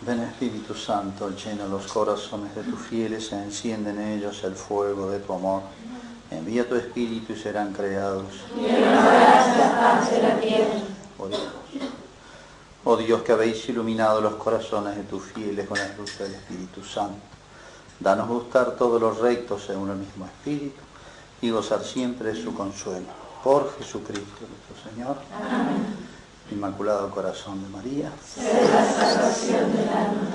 Ven Espíritu Santo, llena los corazones de tus fieles e enciende en ellos el fuego de tu amor. Envía tu Espíritu y serán creados. Y renovarás la faz de la tierra. Oh Dios, que habéis iluminado los corazones de tus fieles con la luz del Espíritu Santo, danos gustar todos los rectos según el mismo Espíritu y gozar siempre de su consuelo. Por Jesucristo nuestro Señor. Amén. Inmaculado Corazón de María, Sé la salvación del alma.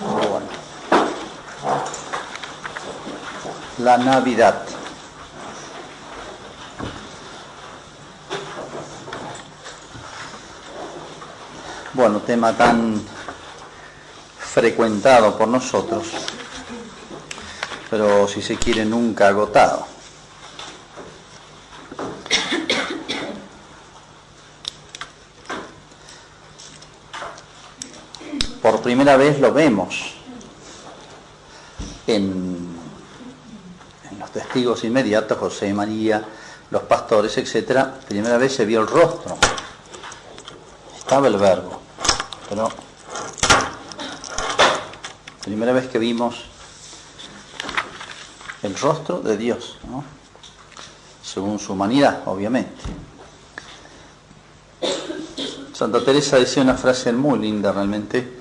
Bueno. La Navidad. Bueno, tema tan frecuentado por nosotros, pero si se quiere nunca agotado. Por primera vez lo vemos en los testigos inmediatos, José y María, los pastores, etc. Primera vez se vio el rostro. Estaba el Verbo, pero primera vez que vimos el rostro de Dios, ¿no? Según su humanidad, obviamente. Santa Teresa decía una frase muy linda realmente,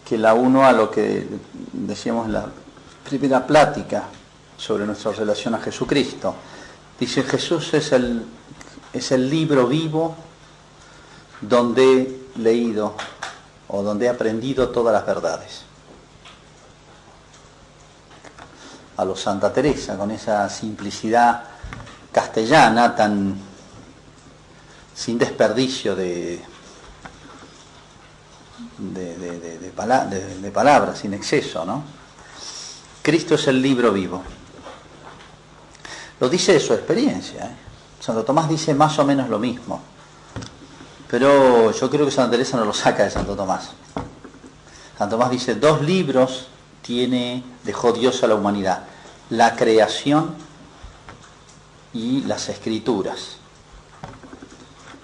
que la uno a lo que decíamos en la primera plática sobre nuestra relación a Jesucristo. Dice, Jesús es el libro vivo donde he leído o donde he aprendido todas las verdades. A lo Santa Teresa, con esa simplicidad castellana tan sin desperdicio de palabras, sin exceso, ¿no? Cristo es el libro vivo. Lo dice de su experiencia, ¿eh? Santo Tomás dice más o menos lo mismo, pero yo creo que Santa Teresa no lo saca de Santo Tomás. Santo Tomás dice, 2 libros dejó Dios a la humanidad: la creación y las escrituras.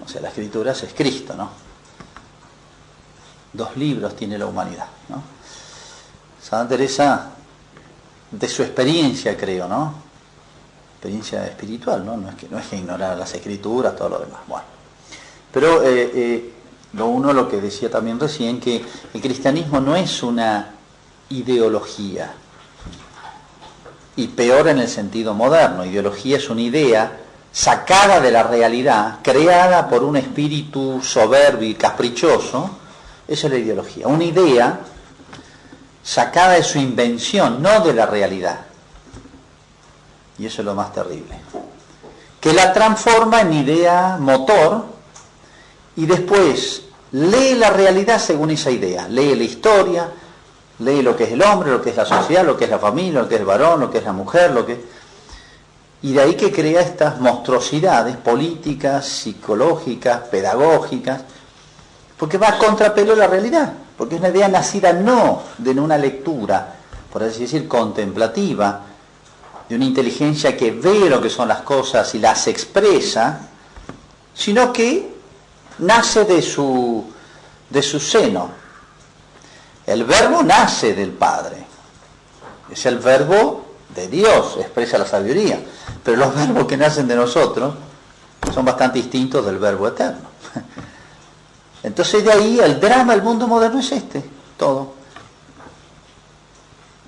O sea, la escritura es Cristo, ¿no? 2 libros tiene la humanidad, ¿no? Santa Teresa, de su experiencia, creo, ¿no? Experiencia espiritual, ¿no? No es que ignorar las escrituras, todo lo demás. Bueno, pero lo que decía también recién, que el cristianismo no es una ideología, y peor en el sentido moderno. Ideología es una idea sacada de la realidad, creada por un espíritu soberbio y caprichoso. Esa es la ideología, una idea sacada de su invención, no de la realidad. Y eso es lo más terrible, que la transforma en idea motor y después lee la realidad según esa idea, lee la historia, lee lo que es el hombre, lo que es la sociedad, lo que es la familia, lo que es el varón, lo que es la mujer, y de ahí que crea estas monstruosidades políticas, psicológicas, pedagógicas, porque va a contrapelo de la realidad, porque es una idea nacida no de una lectura, por así decir, contemplativa, de una inteligencia que ve lo que son las cosas y las expresa, sino que nace de su seno. El Verbo nace del Padre, es el Verbo de Dios, expresa la sabiduría, pero los verbos que nacen de nosotros son bastante distintos del Verbo eterno. Entonces de ahí el drama del mundo moderno es todo.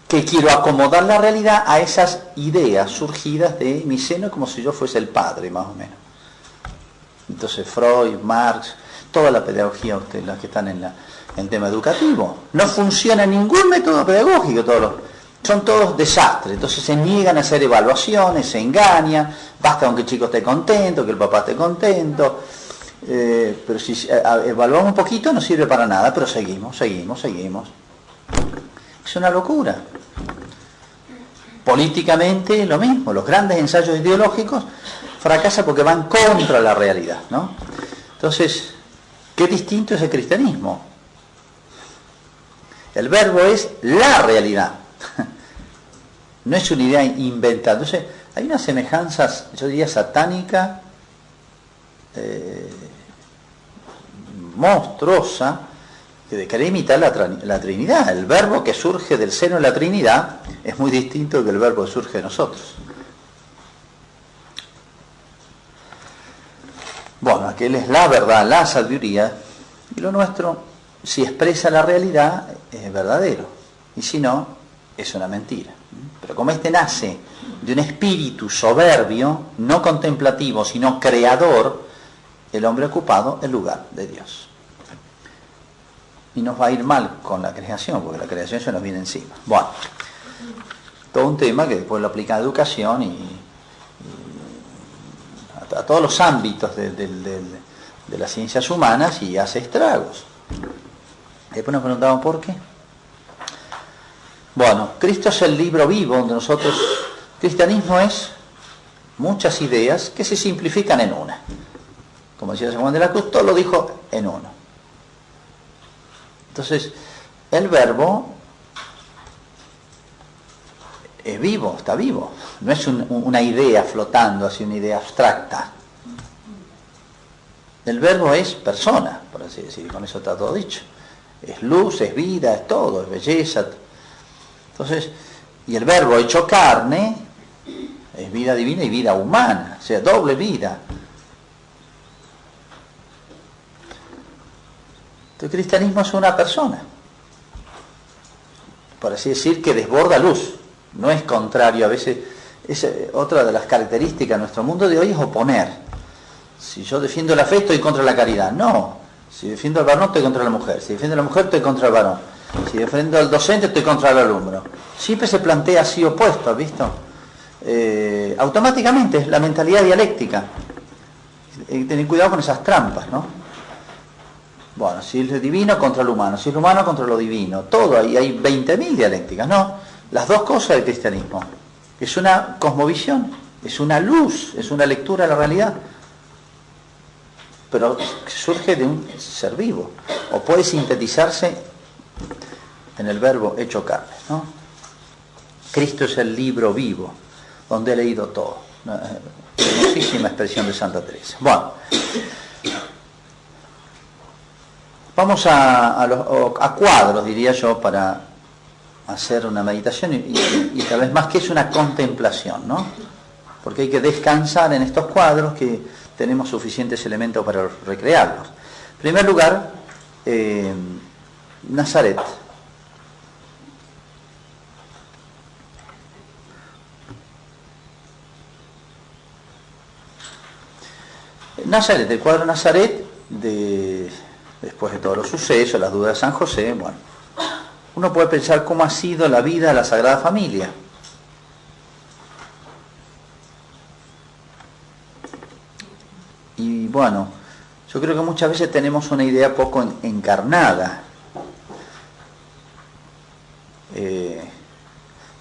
Que quiero acomodar la realidad a esas ideas surgidas de mi seno, como si yo fuese el padre, más o menos. Entonces Freud, Marx, toda la pedagogía, ustedes las que están en el tema educativo, no funciona ningún método pedagógico, son todos desastres. Entonces se niegan a hacer evaluaciones, se engañan, basta con que el chico esté contento, que el papá esté contento, pero si evaluamos un poquito no sirve para nada, pero seguimos. Es una locura. Políticamente lo mismo, los grandes ensayos ideológicos fracasan porque van contra la realidad, ¿no? Entonces, qué distinto es el cristianismo. El Verbo es la realidad, no es una idea inventada. Entonces, hay una semejanza, yo diría, satánica, monstruosa, de querer imitar la Trinidad. El verbo que surge del seno de la Trinidad es muy distinto que el verbo que surge de nosotros. Bueno, aquel es la verdad, la sabiduría, y lo nuestro, si expresa la realidad, es verdadero, y si no, es una mentira. Pero como este nace de un espíritu soberbio, no contemplativo, sino creador, el hombre ha ocupado el lugar de Dios. Y nos va a ir mal con la creación, porque la creación se nos viene encima. Bueno, todo un tema que después lo aplica a educación y a todos los ámbitos de las ciencias humanas, y hace estragos. Después nos preguntamos por qué. Bueno, Cristo es el libro vivo donde nosotros... Cristianismo es muchas ideas que se simplifican en una. Como decía San Juan de la Cruz, todo lo dijo en uno. Entonces, el verbo es vivo, está vivo. No es una idea flotando, así una idea abstracta. El verbo es persona, por así decir, y con eso está todo dicho. Es luz, es vida, es todo, es belleza. Entonces, y el verbo hecho carne es vida divina y vida humana, o sea, doble vida. El cristianismo es una persona, por así decir, que desborda luz. No es contrario, a veces es otra de las características de nuestro mundo de hoy, es oponer. Si yo defiendo la fe, estoy contra la caridad. No, si defiendo al varón, estoy contra la mujer. Si defiendo a la mujer, estoy contra el varón. Si defiendo al docente, estoy contra el alumno. Siempre se plantea así opuesto, ¿has visto? Automáticamente es la mentalidad dialéctica. Tener cuidado con esas trampas, ¿no? Bueno, si es lo divino contra lo humano, si es lo humano contra lo divino, todo, ahí hay 20.000 dialécticas, ¿no? Las dos cosas del cristianismo. Es una cosmovisión, es una luz, es una lectura de la realidad, pero surge de un ser vivo, o puede sintetizarse en el verbo hecho carne, ¿no? Cristo es el libro vivo, donde he leído todo. Hermosísima expresión de Santa Teresa. Bueno, vamos a cuadros, diría yo, para hacer una meditación y tal vez más que es una contemplación, ¿no? Porque hay que descansar en estos cuadros que tenemos suficientes elementos para recrearlos. En primer lugar, Nazaret. Nazaret, el cuadro Nazaret, después de todos los sucesos, las dudas de San José, bueno, uno puede pensar cómo ha sido la vida de la Sagrada Familia. Y bueno, yo creo que muchas veces tenemos una idea poco encarnada de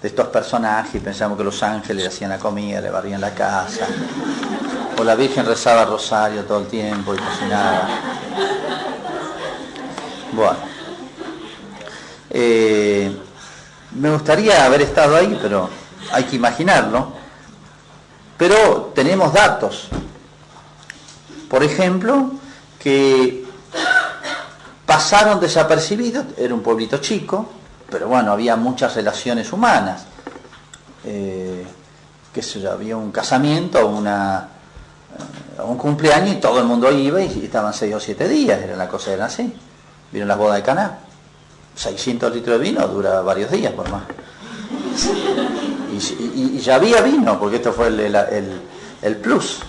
estos personajes, pensamos que los ángeles le hacían la comida, le barrían la casa, o la Virgen rezaba rosario todo el tiempo y cocinaba. Bueno, me gustaría haber estado ahí, pero hay que imaginarlo. Pero tenemos datos. Por ejemplo, que pasaron desapercibidos, era un pueblito chico, pero bueno, había muchas relaciones humanas. Qué sé yo, había un casamiento, un cumpleaños y todo el mundo iba y estaban 6 o 7 días, era la cosa, era así. Vieron las bodas de Caná, 600 litros de vino dura varios días por más. Y ya había vino, porque esto fue el plus.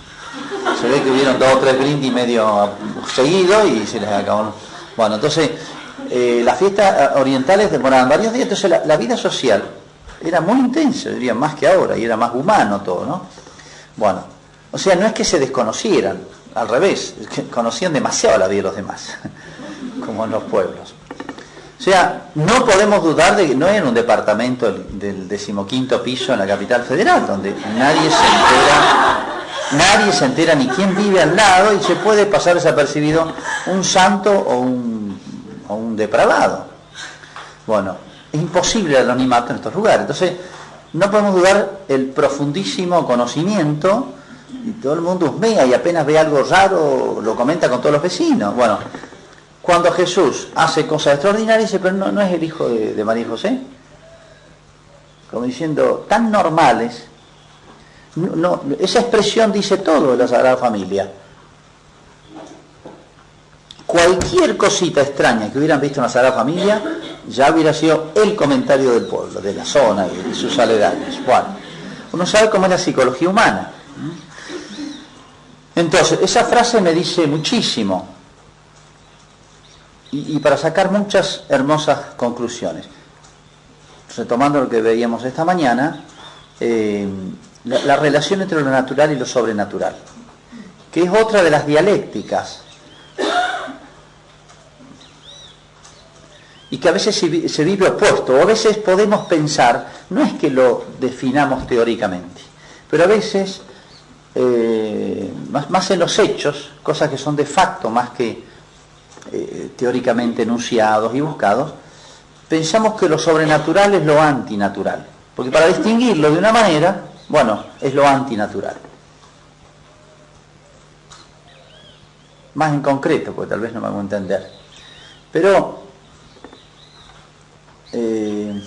Se ve que hubieron 2 o 3 brindis medio seguidos y se les acabó. Bueno, entonces las fiestas orientales demoraban varios días, entonces la vida social era muy intensa, diría, más que ahora, y era más humano todo, ¿no? Bueno, o sea, no es que se desconocieran, al revés, es que conocían demasiado la vida de los demás, como en los pueblos. O sea, no podemos dudar de que no era un departamento del 15º piso en la capital federal, donde nadie se entera ni quién vive al lado y se puede pasar desapercibido un santo o un depravado. Bueno, es imposible el anonimato en estos lugares. Entonces, No podemos dudar el profundísimo conocimiento, y todo el mundo husmea y apenas ve algo raro lo comenta con todos los vecinos. Bueno, cuando Jesús hace cosas extraordinarias, dice, pero no es el hijo de María y José. Como diciendo, tan normales. No, esa expresión dice todo de la Sagrada Familia. Cualquier cosita extraña que hubieran visto en la Sagrada Familia ya hubiera sido el comentario del pueblo, de la zona y sus aledaños. Bueno, uno sabe cómo es la psicología humana. Entonces, esa frase me dice muchísimo y para sacar muchas hermosas conclusiones. Retomando lo que veíamos esta mañana, la relación entre lo natural y lo sobrenatural, que es otra de las dialécticas y que a veces se vive opuesto, o a veces podemos pensar, no es que lo definamos teóricamente, pero a veces más en los hechos, cosas que son de facto más que teóricamente enunciados y buscados, pensamos que lo sobrenatural es lo antinatural, porque para distinguirlo de una manera, bueno, es lo antinatural. Más en concreto, porque tal vez no me hago entender. Pero en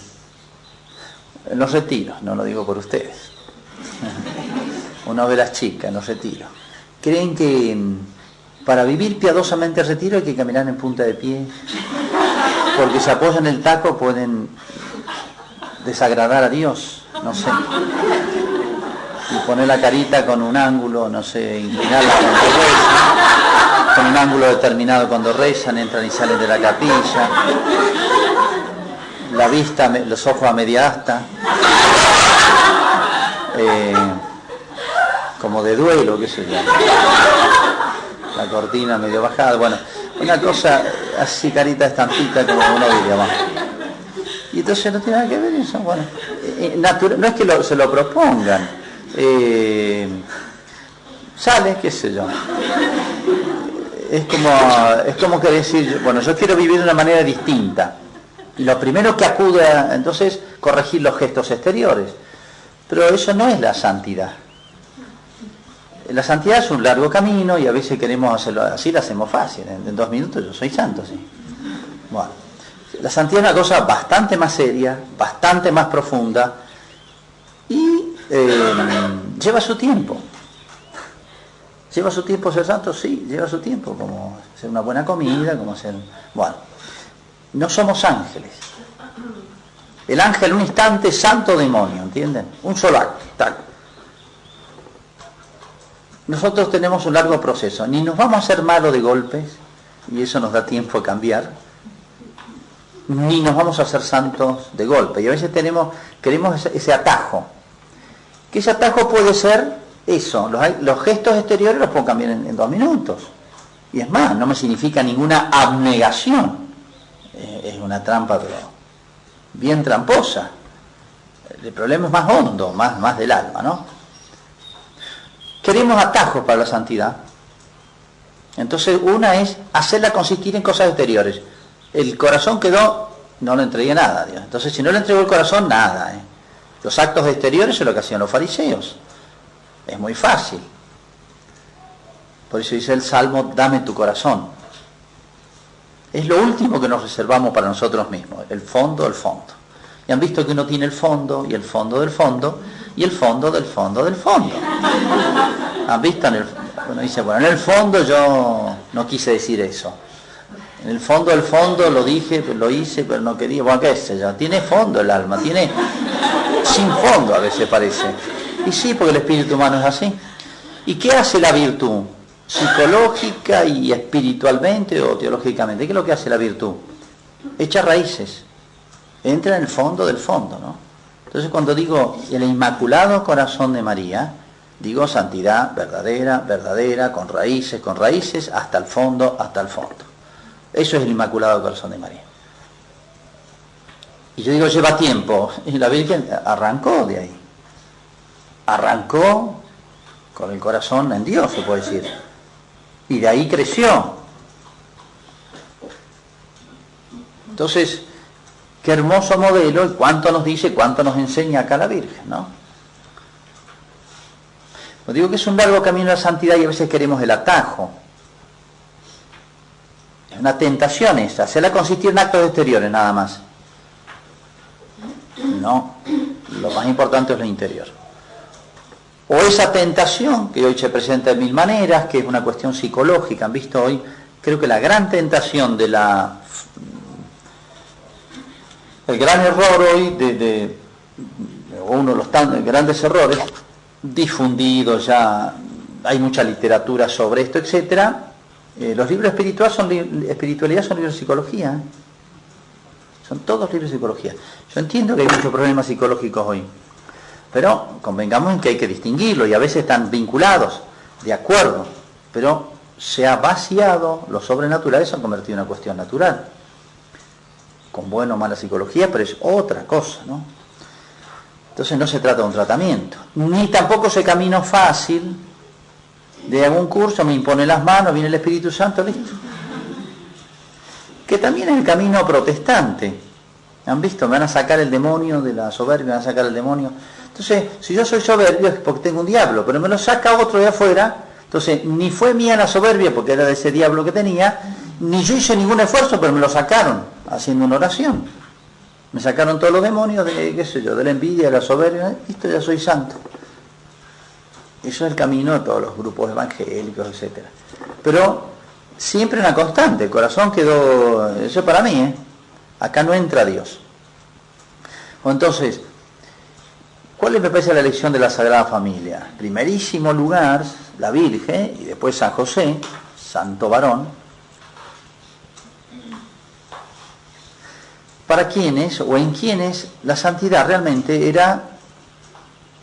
los retiros, no lo digo por ustedes, uno ve las chicas en los retiros, creen que para vivir piadosamente el retiro hay que caminar en punta de pie, porque se apoyan en el taco pueden desagradar a Dios, no sé, y poner la carita con un ángulo, no sé, inclinarla cuando rezan, con un ángulo determinado cuando rezan, entran y salen de la capilla, la vista, los ojos a media asta, como de duelo, qué sé yo, la cortina medio bajada, bueno, una cosa así, carita estampita, como uno diría, bueno. Y entonces no tiene nada que ver eso, bueno, no es que se lo propongan, sale, qué sé yo, es como que decir, bueno, yo quiero vivir de una manera distinta, y lo primero que acude a, entonces, corregir los gestos exteriores, pero eso no es la santidad. La santidad es un largo camino y a veces queremos hacerlo así, lo hacemos fácil, en 2 minutos yo soy santo, sí. Bueno, la santidad es una cosa bastante más seria, bastante más profunda y lleva su tiempo. ¿Lleva su tiempo ser santo? Sí, lleva su tiempo, como hacer una buena comida, como hacer... Bueno, no somos ángeles. El ángel un instante, santo demonio, ¿entienden? Un solo acto, tal. Nosotros tenemos un largo proceso, ni nos vamos a hacer malos de golpes, y eso nos da tiempo a cambiar, ni nos vamos a hacer santos de golpe, y a veces queremos ese atajo, que ese atajo puede ser eso, los gestos exteriores los puedo cambiar en 2 minutos, y es más, no me significa ninguna abnegación, es una trampa, pero bien tramposa, el problema es más hondo, más del alma, ¿no? Queremos atajos para la santidad. Entonces una es hacerla consistir en cosas exteriores. El corazón quedó, no le entregué nada, Dios. Entonces si no le entregó el corazón, nada. Los actos exteriores es lo que hacían los fariseos. Es muy fácil. Por eso dice el Salmo, dame tu corazón. Es lo último que nos reservamos para nosotros mismos, el fondo del fondo. Y han visto que uno tiene el fondo, y el fondo del fondo, y el fondo del fondo del fondo. ¿Han visto? Uno dice, bueno, en el fondo yo no quise decir eso. En el fondo del fondo lo dije, lo hice, pero no quería. Bueno, qué sé yo, tiene fondo el alma, tiene sin fondo a veces parece. Y sí, porque el espíritu humano es así. ¿Y qué hace la virtud? Psicológica y espiritualmente o teológicamente. ¿Qué es lo que hace la virtud? Echa raíces. Entra en el fondo del fondo, ¿no? Entonces cuando digo el Inmaculado Corazón de María, digo santidad verdadera, con raíces, hasta el fondo, hasta el fondo. Eso es el Inmaculado Corazón de María. Y yo digo, lleva tiempo. Y la Virgen arrancó de ahí. Arrancó con el corazón en Dios, se puede decir. Y de ahí creció. Entonces, Qué hermoso modelo y cuánto nos dice, cuánto nos enseña acá la Virgen, ¿no? Os digo que es un largo camino a la santidad y a veces queremos el atajo. Es una tentación esa, hacerla consistir en actos exteriores nada más. No, lo más importante es lo interior. O esa tentación que hoy se presenta de mil maneras, que es una cuestión psicológica. Han visto hoy, creo que la gran tentación de el gran error hoy, uno de los grandes errores, difundidos ya, hay mucha literatura sobre esto, etcétera. Los libros espiritualidad son libros de psicología. Son todos libros de psicología. Yo entiendo que hay muchos problemas psicológicos hoy, pero convengamos en que hay que distinguirlos y a veces están vinculados, de acuerdo, pero se ha vaciado, lo sobrenatural se ha convertido en una cuestión natural, con buena o mala psicología, pero es otra cosa, ¿no? Entonces no se trata de un tratamiento, ni tampoco ese camino fácil de algún curso, me impone las manos, viene el Espíritu Santo, listo. Que también es el camino protestante. ¿Han visto? Me van a sacar el demonio de la soberbia, me van a sacar el demonio. Entonces, si yo soy soberbio es porque tengo un diablo, pero me lo saca otro de afuera, entonces ni fue mía la soberbia porque era de ese diablo que tenía, ni yo hice ningún esfuerzo, pero me lo sacaron haciendo una oración. Me sacaron todos los demonios de, qué sé yo, de la envidia, de la soberbia, listo, ya soy santo. Eso es el camino de todos los grupos evangélicos, etcétera. Pero siempre una constante, el corazón quedó, eso para mí, acá no entra Dios. O entonces, ¿cuál me parece la elección de la Sagrada Familia? Primerísimo lugar, la Virgen, y después San José, santo varón, para quienes, o en quienes, la santidad realmente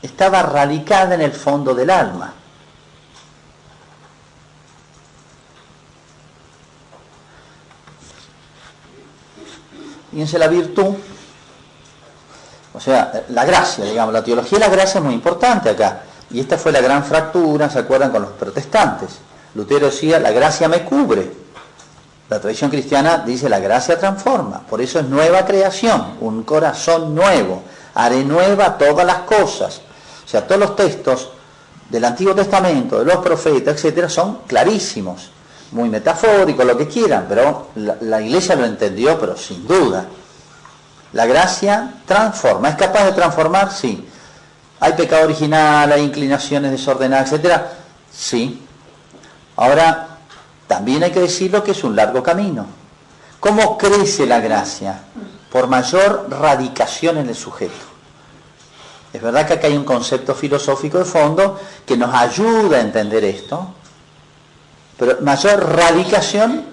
estaba radicada en el fondo del alma. Fíjense la virtud, o sea, la gracia, digamos, la teología de la gracia es muy importante acá. Y esta fue la gran fractura, ¿se acuerdan? Con los protestantes. Lutero decía, la gracia me cubre. La tradición cristiana dice, la gracia transforma. Por eso es nueva creación, un corazón nuevo. Haré nueva todas las cosas. O sea, todos los textos del Antiguo Testamento, de los profetas, etcétera, son clarísimos. Muy metafóricos, lo que quieran, pero la Iglesia lo entendió, pero sin duda. La gracia transforma. ¿Es capaz de transformar? Sí. ¿Hay pecado original, hay inclinaciones desordenadas, etcétera? Sí. Ahora, también hay que decirlo que es un largo camino. ¿Cómo crece la gracia? Por mayor radicación en el sujeto. Es verdad que acá hay un concepto filosófico de fondo que nos ayuda a entender esto, pero mayor radicación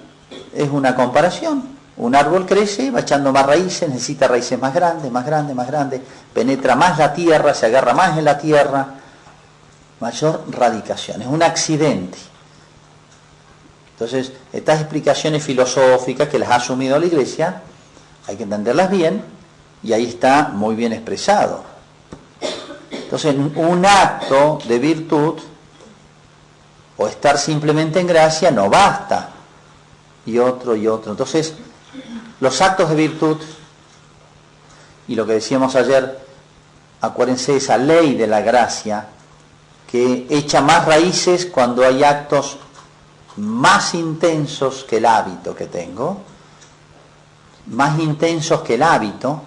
es una comparación. Un árbol crece, va echando más raíces, necesita raíces más grandes, más grandes, más grandes, penetra más la tierra, se agarra más en la tierra. Mayor radicación, es un accidente. Entonces, estas explicaciones filosóficas que las ha asumido la Iglesia, hay que entenderlas bien, y ahí está muy bien expresado. Entonces, un acto de virtud, o estar simplemente en gracia, no basta. Y otro. Entonces, los actos de virtud, y lo que decíamos ayer, acuérdense de esa ley de la gracia, que echa más raíces cuando hay actos más intensos que el hábito que tengo, más intensos que el hábito,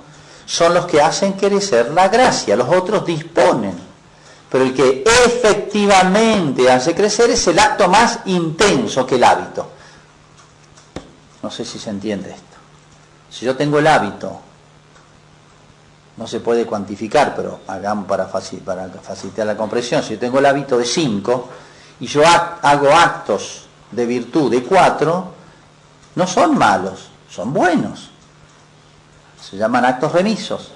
son los que hacen crecer la gracia. Los otros disponen, pero el que efectivamente hace crecer es el acto más intenso que el hábito. No sé si se entiende esto. Si yo tengo el hábito, no se puede cuantificar, pero hagamos para facilitar la comprensión. Si yo tengo el hábito de 5 y yo hago actos de virtud de 4, no son malos, son buenos. Se llaman actos remisos.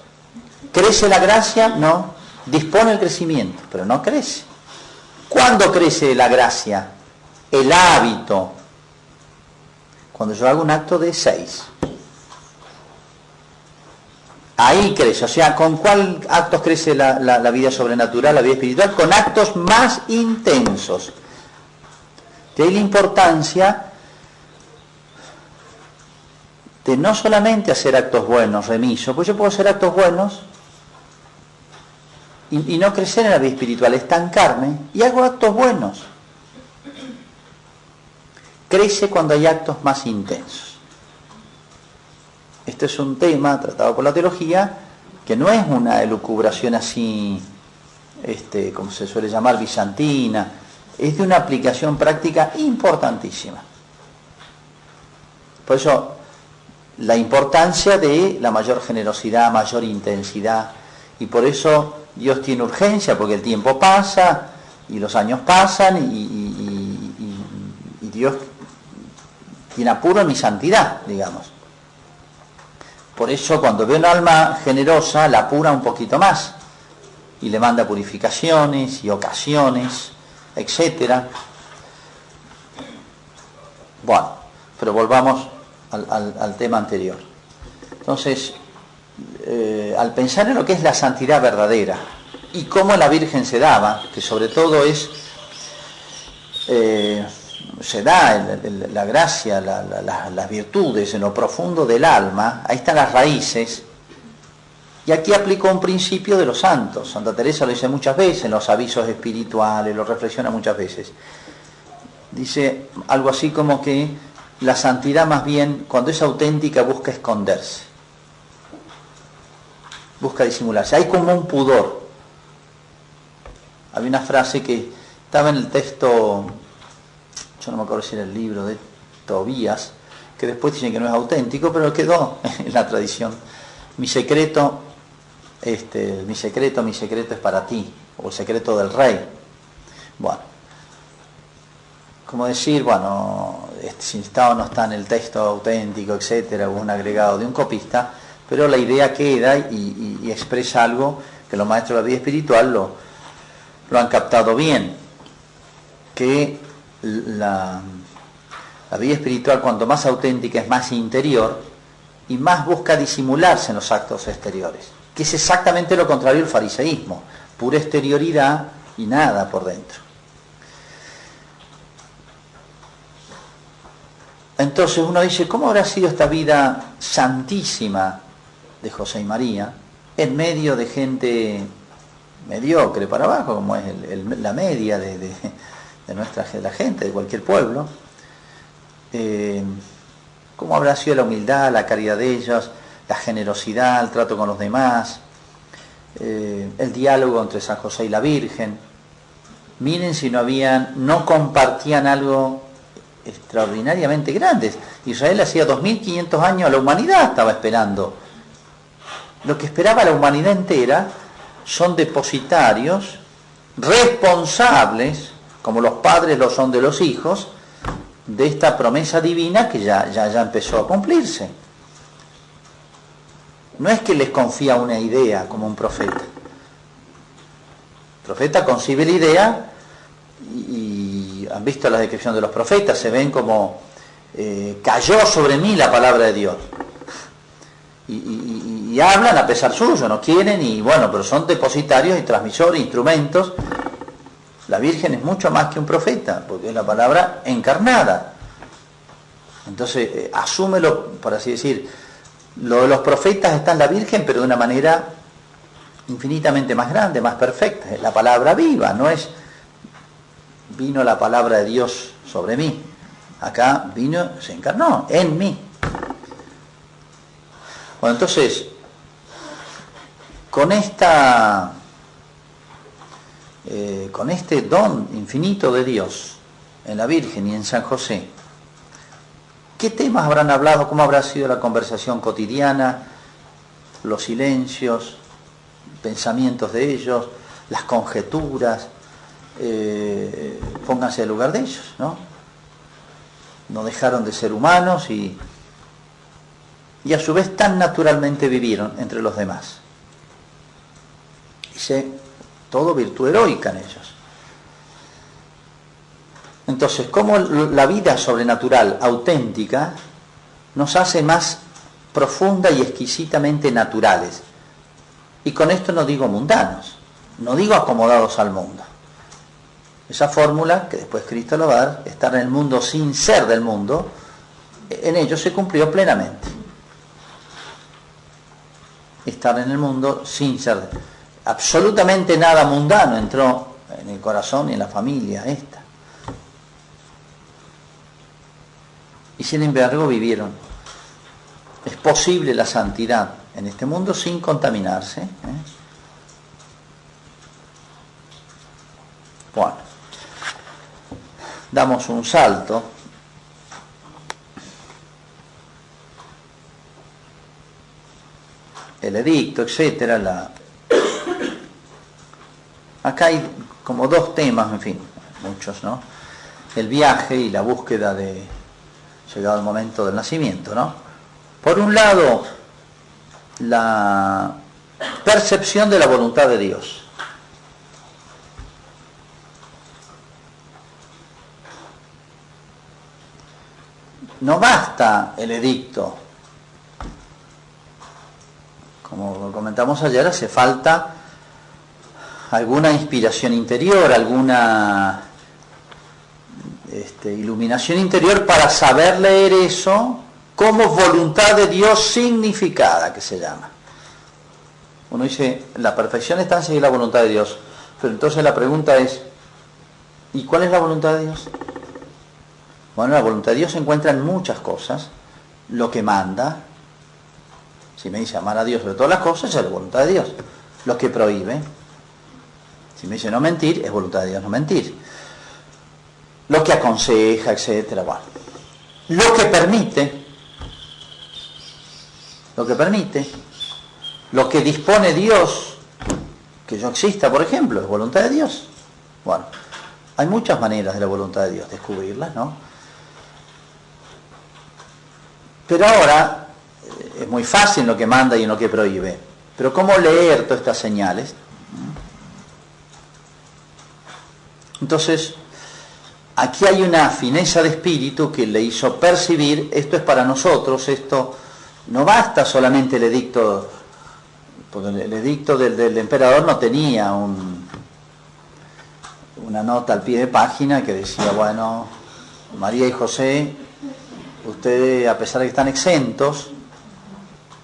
¿Crece la gracia? No. Dispone el crecimiento, pero no crece. ¿Cuándo crece la gracia? El hábito. Cuando yo hago un acto de 6. Ahí crece. O sea, ¿con cuál actos crece la vida sobrenatural, la vida espiritual? Con actos más intensos. De ahí la importancia de no solamente hacer actos buenos, remiso, pues yo puedo hacer actos buenos y no crecer en la vida espiritual, estancarme, y hago actos buenos. Crece cuando hay actos más intensos. Este es un tema tratado por la teología que no es una elucubración así, como se suele llamar, bizantina, es de una aplicación práctica importantísima. Por eso, la importancia de la mayor generosidad, mayor intensidad, y por eso Dios tiene urgencia, porque el tiempo pasa, y los años pasan, y Dios tiene apuro en mi santidad, digamos. Por eso cuando ve un alma generosa, la apura un poquito más, y le manda purificaciones y ocasiones, etcétera. Bueno, pero volvamos al tema anterior. Entonces, al pensar en lo que es la santidad verdadera y cómo la Virgen se daba, que sobre todo es se da la gracia, las virtudes en lo profundo del alma, ahí están las raíces, y aquí aplicó un principio de los santos. Santa Teresa lo dice muchas veces en los avisos espirituales, lo reflexiona muchas veces. Dice algo así como que la santidad más bien, cuando es auténtica, busca esconderse, busca disimularse, hay como un pudor. Había una frase que estaba en el texto, yo no me acuerdo si era el libro de Tobías, que después dicen que no es auténtico, pero quedó en la tradición. Mi secreto es para ti, o el secreto del rey. Bueno, como decir, bueno, si está o no está en el texto auténtico, etcétera, o un agregado de un copista, pero la idea queda y expresa algo que los maestros de la vida espiritual lo han captado bien, que la vida espiritual, cuanto más auténtica, es más interior y más busca disimularse en los actos exteriores, que es exactamente lo contrario del fariseísmo, pura exterioridad y nada por dentro. Entonces uno dice, ¿cómo habrá sido esta vida santísima de José y María en medio de gente mediocre para abajo, como es la media de la gente, de cualquier pueblo? ¿Cómo habrá sido la humildad, la caridad de ellos, la generosidad, el trato con los demás, el diálogo entre San José y la Virgen? Miren si no compartían algo extraordinariamente grande. Israel hacía 2500 años, a la humanidad estaba esperando. Lo que esperaba la humanidad entera son depositarios, responsables, como los padres lo son de los hijos, de esta promesa divina que ya empezó a cumplirse. No es que les confía una idea como un profeta. El profeta concibe la idea y han visto la descripción de los profetas, se ven como cayó sobre mí la palabra de Dios. Y hablan a pesar suyo, no quieren, y bueno, pero son depositarios y transmisores, instrumentos. La Virgen es mucho más que un profeta, porque es la palabra encarnada. Entonces, asúmelo, por así decir, lo de los profetas está en la Virgen, pero de una manera infinitamente más grande, más perfecta. Es la palabra viva, no es vino la palabra de Dios sobre mí. Acá se encarnó en mí. Bueno, entonces, con este don infinito de Dios en la Virgen y en San José, ¿qué temas habrán hablado? ¿Cómo habrá sido la conversación cotidiana? Los silencios, pensamientos de ellos, las conjeturas. Pónganse en lugar de ellos, ¿no? No dejaron de ser humanos y a su vez tan naturalmente vivieron entre los demás. Dice, todo virtud heroica en ellos. Entonces, ¿cómo la vida sobrenatural, auténtica, nos hace más profunda y exquisitamente naturales? Y con esto no digo mundanos, no digo acomodados al mundo. Esa fórmula, que después Cristo lo va a dar, estar en el mundo sin ser del mundo, en ello se cumplió plenamente. estar en el mundo sin ser absolutamente nada mundano, entró en el corazón y en la familia esta. Y sin embargo vivieron. Es posible la santidad en este mundo sin contaminarse. Bueno, damos un salto. El edicto, etcétera. Acá hay como dos temas, en fin, muchos, ¿no? El viaje y la búsqueda de, llegado el momento del nacimiento, ¿no? Por un lado, la percepción de la voluntad de Dios. No basta el edicto. Como comentamos ayer, hace falta alguna inspiración interior, alguna iluminación interior para saber leer eso como voluntad de Dios significada, que se llama. Uno dice, la perfección está en seguir la voluntad de Dios, pero entonces la pregunta es, ¿y cuál es la voluntad de Dios? Bueno, la voluntad de Dios se encuentra en muchas cosas. Lo que manda, si me dice amar a Dios sobre todas las cosas, es la voluntad de Dios. Lo que prohíbe, si me dice no mentir, es voluntad de Dios no mentir. Lo que aconseja, etcétera, bueno. Lo que permite, lo que dispone Dios, que yo exista, por ejemplo, es voluntad de Dios. Bueno, hay muchas maneras de la voluntad de Dios, descubrirlas, ¿no? Pero ahora es muy fácil lo que manda y en lo que prohíbe. Pero ¿cómo leer todas estas señales? Entonces, aquí hay una fineza de espíritu que le hizo percibir, esto es para nosotros, esto no basta solamente el edicto, porque el edicto del emperador no tenía una nota al pie de página que decía, bueno, María y José, ustedes a pesar de que están exentos,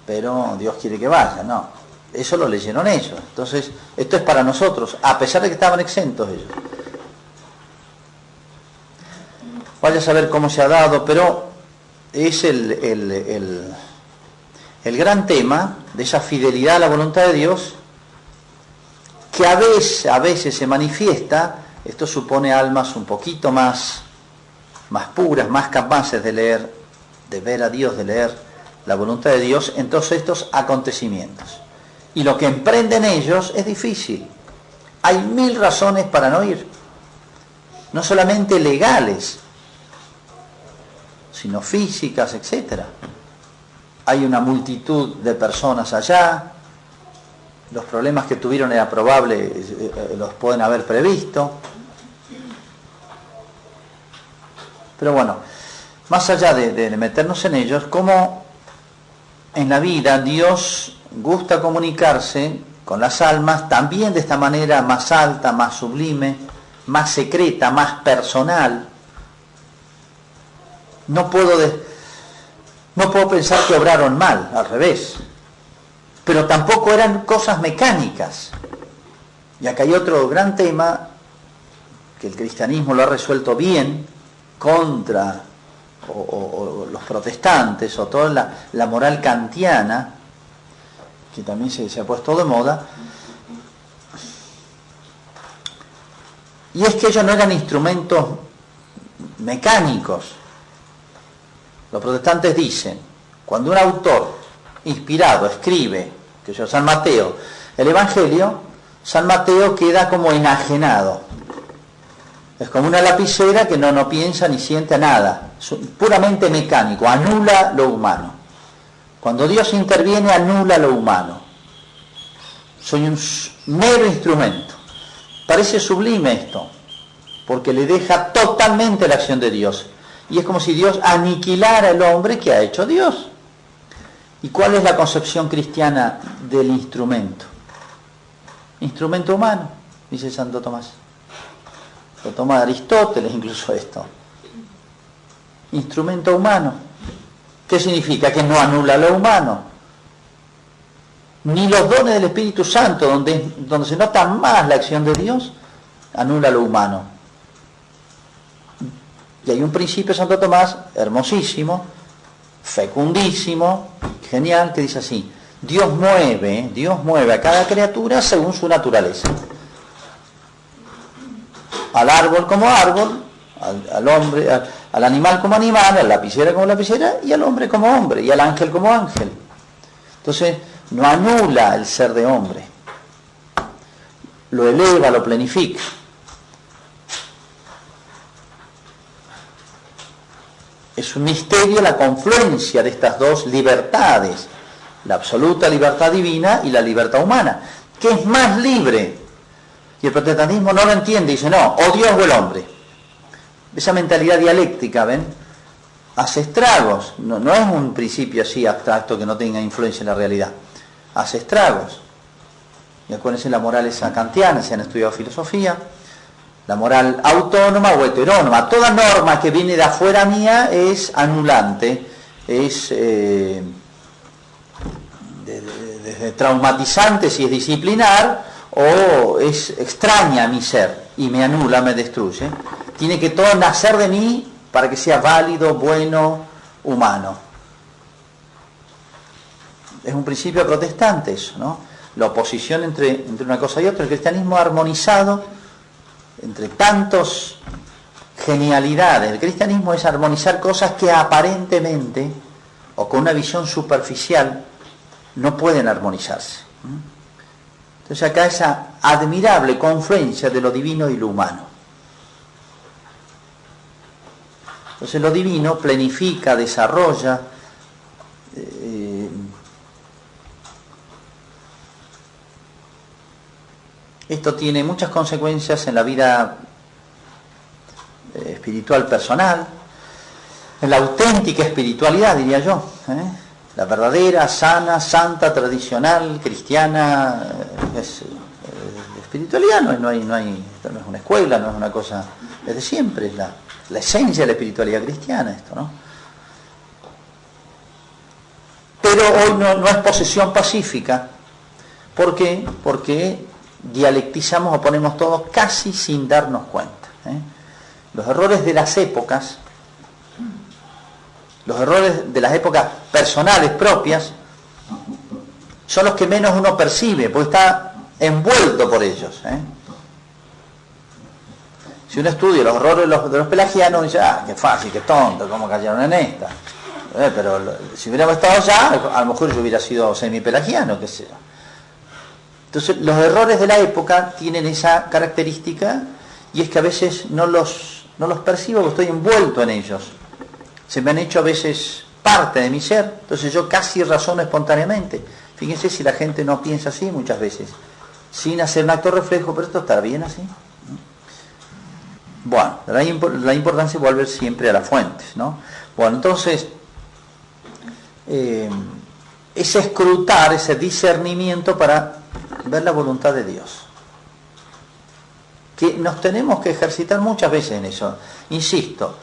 pero Dios quiere que vayan, no, eso lo leyeron ellos. Entonces, esto es para nosotros, a pesar de que estaban exentos ellos. Vaya a saber cómo se ha dado, pero es el gran tema de esa fidelidad a la voluntad de Dios, que a veces se manifiesta. Esto supone almas un poquito más puras, más capaces de leer, de ver a Dios, de leer la voluntad de Dios en todos estos acontecimientos. Y lo que emprenden ellos es difícil. Hay 1000 razones para no ir, no solamente legales, sino físicas, etcétera. Hay una multitud de personas allá, los problemas que tuvieron era probable, los pueden haber previsto. Pero bueno, más allá de meternos en ellos, como en la vida Dios gusta comunicarse con las almas también de esta manera más alta, más sublime, más secreta, más personal. No puedo pensar que obraron mal, al revés. Pero tampoco eran cosas mecánicas. Y acá hay otro gran tema, que el cristianismo lo ha resuelto bien, contra o los protestantes, o toda la moral kantiana, que también se ha puesto de moda. Y es que ellos no eran instrumentos mecánicos. Los protestantes dicen, cuando un autor inspirado escribe, que es San Mateo, el Evangelio, San Mateo queda como enajenado. Es como una lapicera que no piensa ni siente nada, es puramente mecánico, anula lo humano. Cuando Dios interviene, anula lo humano. Soy un mero instrumento. Parece sublime esto, porque le deja totalmente la acción de Dios. Y es como si Dios aniquilara al hombre que ha hecho Dios. ¿Y cuál es la concepción cristiana del instrumento? Instrumento humano, dice Santo Tomás. Lo toma de Aristóteles incluso esto. Instrumento humano. ¿Qué significa? Que no anula lo humano. ni los dones del Espíritu Santo, donde se nota más la acción de Dios, anula lo humano. Y hay un principio de Santo Tomás hermosísimo, fecundísimo, genial, que dice así: Dios mueve a cada criatura según su naturaleza. Al árbol como árbol, al hombre, al animal como animal, a la lapicera como lapicera, y al hombre como hombre, y al ángel como ángel. Entonces, no anula el ser de hombre, lo eleva, lo planifica. Es un misterio la confluencia de estas dos libertades, la absoluta libertad divina y la libertad humana, que es más libre. Y el protestantismo no lo entiende, dice, no, o Dios o el hombre. Esa mentalidad dialéctica, ¿ven?, hace estragos. No es un principio así abstracto que no tenga influencia en la realidad. Hace estragos. Y acuérdense, la moral esa kantiana, si han estudiado filosofía, la moral autónoma o heterónoma. Toda norma que viene de afuera mía es anulante, es desde traumatizante si es disciplinar, o es extraña a mi ser y me anula, me destruye. Tiene que todo nacer de mí para que sea válido, bueno, humano. Es un principio protestante eso, ¿no? La oposición entre una cosa y otra. El cristianismo ha armonizado entre tantos genialidades. El cristianismo es armonizar cosas que aparentemente o con una visión superficial no pueden armonizarse. Entonces acá esa admirable confluencia de lo divino y lo humano. Entonces lo divino planifica, desarrolla, esto tiene muchas consecuencias en la vida espiritual personal, en la auténtica espiritualidad, diría yo, la verdadera, sana, santa, tradicional, cristiana, espiritualidad. No es una escuela, no es una cosa desde siempre, es la esencia de la espiritualidad cristiana esto, ¿no? Pero hoy no es posesión pacífica. ¿Por qué? Porque dialectizamos o ponemos todo casi sin darnos cuenta. Los errores de las épocas, los errores de las épocas personales propias, son los que menos uno percibe, porque está envuelto por ellos. Si uno estudia los errores de los pelagianos, dice, qué fácil, qué tonto, cómo cayeron en esta. Pero si hubiéramos estado allá, a lo mejor yo hubiera sido semipelagiano, qué sé yo. Entonces, los errores de la época tienen esa característica, y es que a veces no los percibo, porque estoy envuelto en ellos. Se me han hecho a veces parte de mi ser, entonces yo casi razono espontáneamente. Fíjense si la gente no piensa así muchas veces, sin hacer un acto reflejo, pero esto está bien así. Bueno, la importancia es volver siempre a las fuentes, ¿no? Bueno, entonces, ese escrutar, ese discernimiento para ver la voluntad de Dios, que nos tenemos que ejercitar muchas veces en eso. Insisto,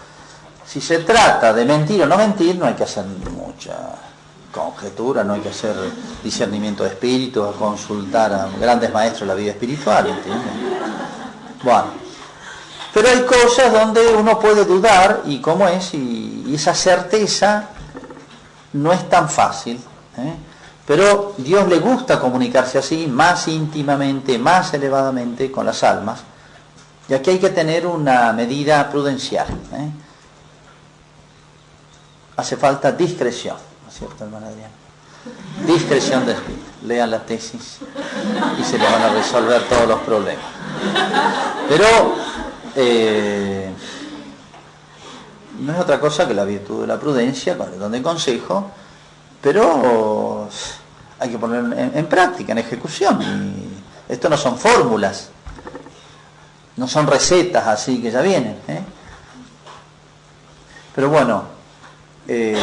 si se trata de mentir o no mentir, no hay que hacer mucha conjetura, no hay que hacer discernimiento de espíritu, o consultar a grandes maestros de la vida espiritual, ¿entiendes? Bueno, pero hay cosas donde uno puede dudar, y cómo es, y esa certeza no es tan fácil, pero Dios le gusta comunicarse así, más íntimamente, más elevadamente con las almas, y aquí hay que tener una medida prudencial. Hace falta discreción, ¿no es cierto, hermana Adriana? Discreción de espíritu. Lean la tesis y se les van a resolver todos los problemas. Pero no es otra cosa que la virtud de la prudencia, con el don de consejo, pero hay que ponerlo en práctica, en ejecución. Y esto no son fórmulas, no son recetas así que ya vienen. Pero bueno, es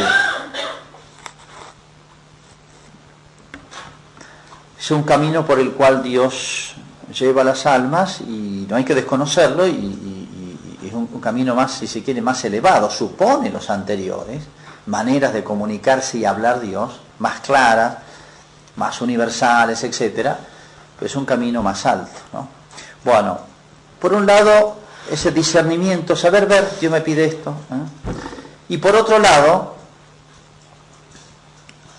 un camino por el cual Dios lleva a las almas, y no hay que desconocerlo, y es un camino más, si se quiere, más elevado, supone los anteriores, maneras de comunicarse y hablar Dios, más claras, más universales, etcétera, pues es un camino más alto, ¿no? Bueno, por un lado, ese discernimiento, saber ver, Dios me pide esto, ¿eh? Y por otro lado,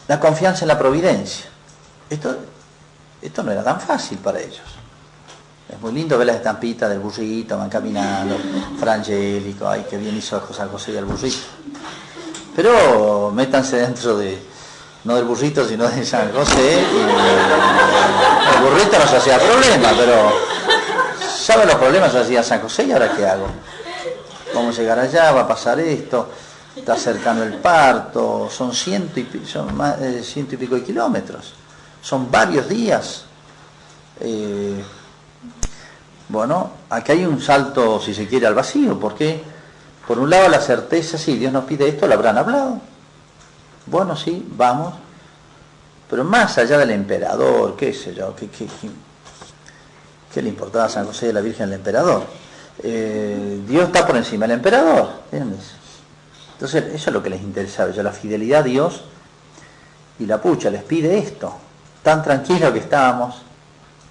la confianza en la providencia. Esto no era tan fácil para ellos. Es muy lindo ver las estampitas del burrito, van caminando, frangélico, ay, qué bien hizo San José y el burrito. Pero métanse dentro no del burrito, sino de San José, y el burrito no se hacía problema, pero ¿saben los problemas que hacía San José? ¿Y ahora qué hago? ¿Cómo llegar allá? ¿Va a pasar esto? Está cercano el parto, son ciento y pico de kilómetros, son varios días. Bueno, aquí hay un salto, si se quiere, al vacío, porque por un lado la certeza, sí, Dios nos pide esto, lo habrán hablado. Bueno, sí, vamos, pero más allá del emperador, qué sé yo, ¿qué le importaba a San José de la Virgen al emperador? Dios está por encima del emperador, ¿entiendes? Entonces, eso es lo que les interesaba, la fidelidad a Dios, y la pucha les pide esto, tan tranquilo que estábamos,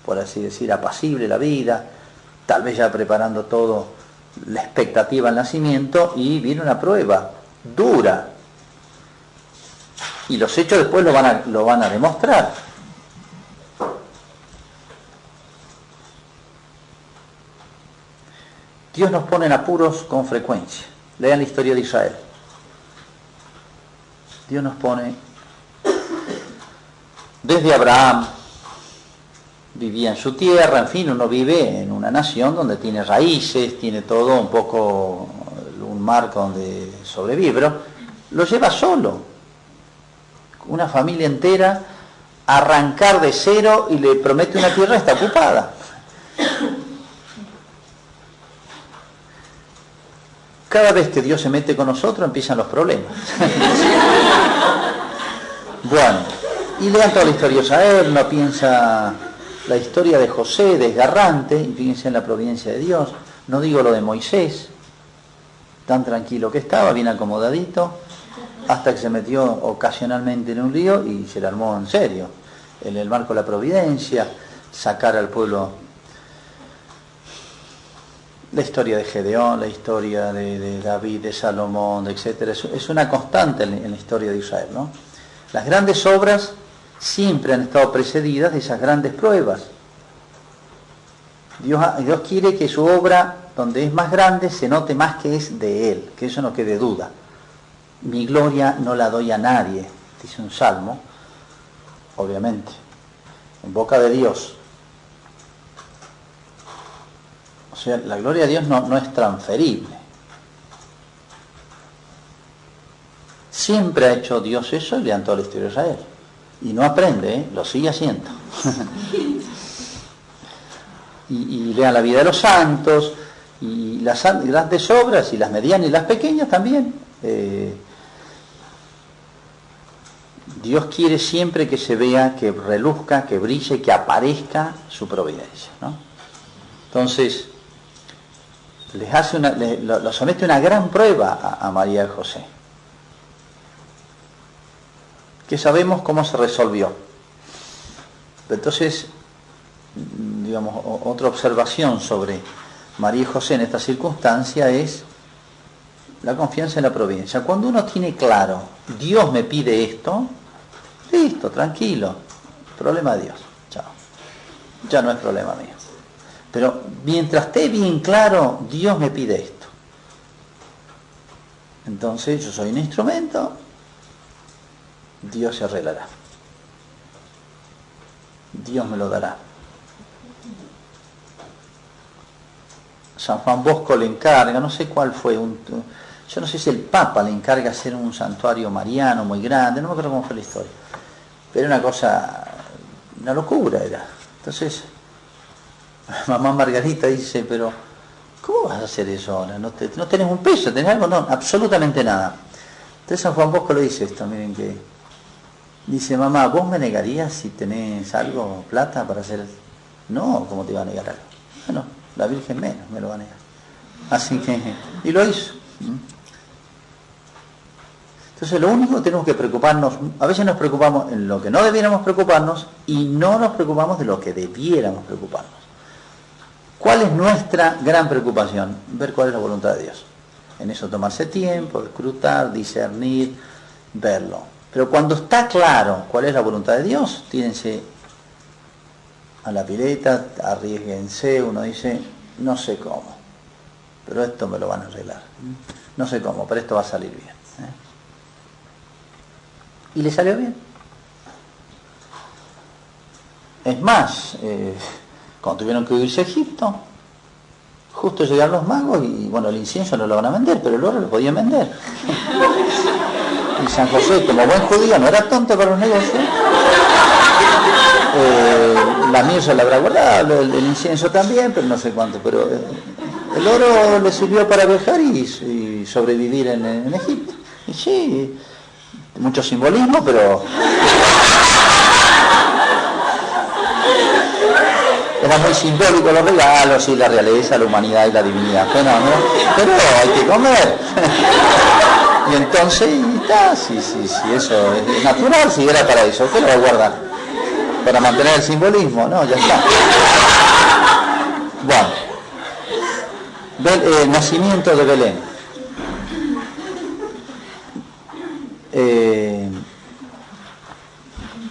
por así decir, apacible la vida, tal vez ya preparando todo, la expectativa al nacimiento, y viene una prueba dura, y los hechos después lo van a demostrar. Dios nos pone en apuros con frecuencia. Lean la historia de Israel. Dios nos pone, desde Abraham, vivía en su tierra, en fin, uno vive en una nación donde tiene raíces, tiene todo un poco, un marco donde sobrevive, pero lo lleva solo, una familia entera, arrancar de cero, y le promete una tierra está ocupada. Cada vez que Dios se mete con nosotros empiezan los problemas. Bueno, y lean toda la historia de Israel, no piensa la historia de José, desgarrante, y fíjense en la providencia de Dios. No digo lo de Moisés, tan tranquilo que estaba, bien acomodadito, hasta que se metió ocasionalmente en un lío y se le armó en serio, en el marco de la providencia, sacar al pueblo. La historia de Gedeón, la historia de David, de Salomón, etc. Es una constante en la historia de Israel, ¿no? Las grandes obras siempre han estado precedidas de esas grandes pruebas. Dios quiere que su obra, donde es más grande, se note más que es de Él, que eso no quede duda. Mi gloria no la doy a nadie, dice un salmo, obviamente, en boca de Dios. O sea, la gloria de Dios no es transferible. Siempre ha hecho Dios eso, y lean toda la historia de Israel. Y no aprende, lo sigue haciendo. y lean la vida de los santos, y las grandes obras, y las medianas y las pequeñas también. Dios quiere siempre que se vea, que reluzca, que brille, que aparezca su providencia, ¿no? Entonces, lo somete a una gran prueba a María y José, que sabemos cómo se resolvió. Entonces, digamos, otra observación sobre María y José en esta circunstancia es la confianza en la providencia. Cuando uno tiene claro, Dios me pide esto, listo, tranquilo, problema de Dios, chao, ya no es problema mío. Pero mientras esté bien claro, Dios me pide esto, entonces yo soy un instrumento, Dios se arreglará, Dios me lo dará. San Juan Bosco le encarga, no sé cuál fue, yo no sé si el Papa le encarga hacer un santuario mariano muy grande, no me acuerdo cómo fue la historia, pero una cosa, una locura era. Entonces mamá Margarita dice, pero ¿cómo vas a hacer eso ahora? ¿No tenés un peso? ¿Tenés algo? No, absolutamente nada. Entonces San Juan Bosco le dice esto, miren que dice, mamá, ¿vos me negarías si tenés algo, plata para hacer? No, ¿cómo te iba a negar algo? Bueno, la Virgen menos me lo va a negar. Así que, y lo hizo. Entonces Entonces lo único que tenemos que preocuparnos, a veces nos preocupamos en lo que no debiéramos preocuparnos y no nos preocupamos de lo que debiéramos preocuparnos. ¿Cuál es nuestra gran preocupación? Ver cuál es la voluntad de Dios. En eso tomarse tiempo, escrutar, discernir, verlo. Pero cuando está claro cuál es la voluntad de Dios, tírense a la pileta, arriésguense, uno dice, no sé cómo, pero esto me lo van a arreglar. No sé cómo, pero esto va a salir bien. Y le salió bien. Es más, cuando tuvieron que irse a Egipto, justo llegaron los magos y bueno, el incienso no lo van a vender, pero el oro lo podían vender. Y San José, como buen judío, no era tonto para los negocios. La mirra la habrá guardado, el incienso también, pero no sé cuánto. Pero el oro le sirvió para viajar y sobrevivir en Egipto. Y sí, mucho simbolismo, pero era muy simbólico los regalos y la realeza, la humanidad y la divinidad. Pero hay que comer. Y entonces, está, si eso es natural, si era para eso, ¿qué lo va a guardar? Para mantener el simbolismo, no, ya está. Bueno, nacimiento de Belén.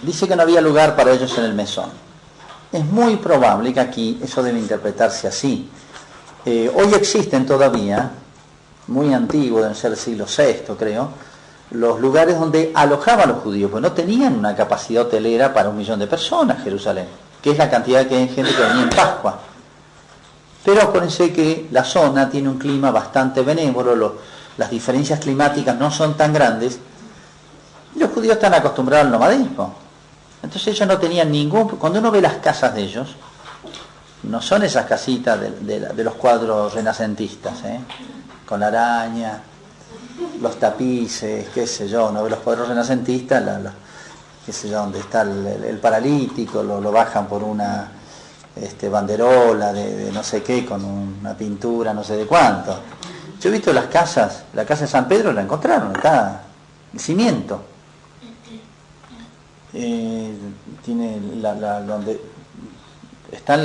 Dice que no había lugar para ellos en el mesón. Es muy probable que aquí eso debe interpretarse así. Hoy existen todavía, muy antiguos, deben ser del siglo VI, creo, los lugares donde alojaban los judíos, pues no tenían una capacidad hotelera para 1 millón de personas, Jerusalén, que es la cantidad de gente que venía en Pascua. Pero acuérdense que la zona tiene un clima bastante benévolo, las diferencias climáticas no son tan grandes, y los judíos están acostumbrados al nomadismo. Entonces ellos no tenían ningún... Cuando uno ve las casas de ellos, no son esas casitas de los cuadros renacentistas, con la araña, los tapices, qué sé yo, no ve los cuadros renacentistas, qué sé yo, donde está el paralítico, lo bajan por una banderola de no sé qué, con una pintura no sé de cuánto. Yo he visto las casas, la casa de San Pedro la encontraron, está el cimiento. Tiene donde están